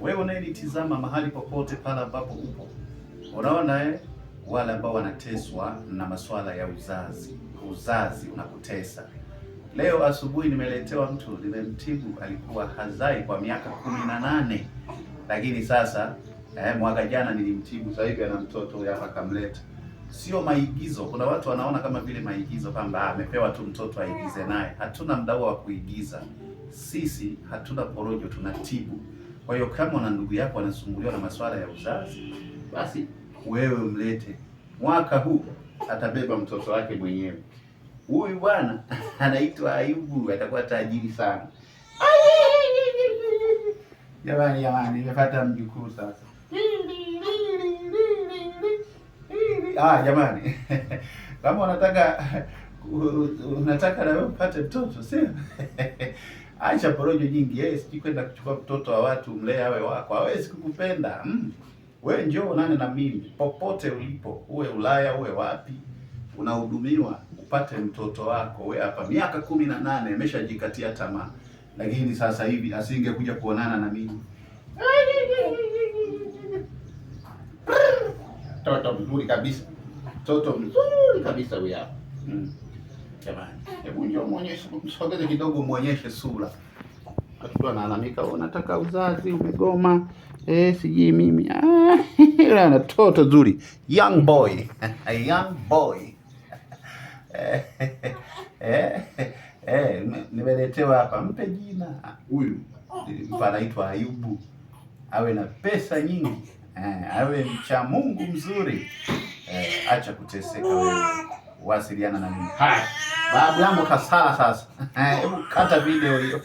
Wewe unayenitizama mahali popote pale ambapo upo, unaona wale ambao wanateswa na masuala ya uzazi unakutesa. Leo asubuhi nimeletewa mtu, nimemtibu, alikuwa hazai kwa miaka 18, lakini sasa mwaka jana nilimtibu, sasa hivi ana mtoto hapa kamleta. Sio maigizo. Kuna watu wanaona kama vile maigizo kwamba amepewa tu mtoto aigize naye. Hatuna muda wa kuigiza. Sisi hatuna porojo, tunatibu. Kwa hiyo kama una ndugu yako anasumbuliwa na masuala ya uzazi, basi wewe mlete. Mwaka huu atabeba mtoto wake mwenyewe. Huyu bwana anaitwa Ayubu, atakuwa tajiri sana. Jamani, nimepata mjukuu sasa. Jamani. Kama unataka na wewe upate mtoto, sio? Acha porojo nyingi. Yeye siji kwenda kuchukua mtoto wa watu mlee awe wako. Hawezi kukupenda. Wewe njoo nane na mimi popote ulipo, uwe Ulaya uwe wapi, unahudumiwa upate mtoto wako. Wewe hapa miaka 18 ameshajikatia tamaa. Lakini sasa hivi asingekuja kuonana na mimi. Mtoto mzuri kabisa. Mtoto mzuri kabisa huyu hapa. Jamani, hebu njoo muonyeshe, msogeze kidogo muonyeshe sura. Watu wanalalamika, unataka uzazi umegoma. Siji mimi. Ana mtoto nzuri. Young boy. A young boy. Nimeletewa hapa, mpe jina. Huyu anaitwa Ayubu. Awe na pesa nyingi. Awe mcha Mungu mzuri. Acha kuteseka wewe. Wasiliana na mimi. Babu yangu kasala sasa. Hebu kata video hiyo.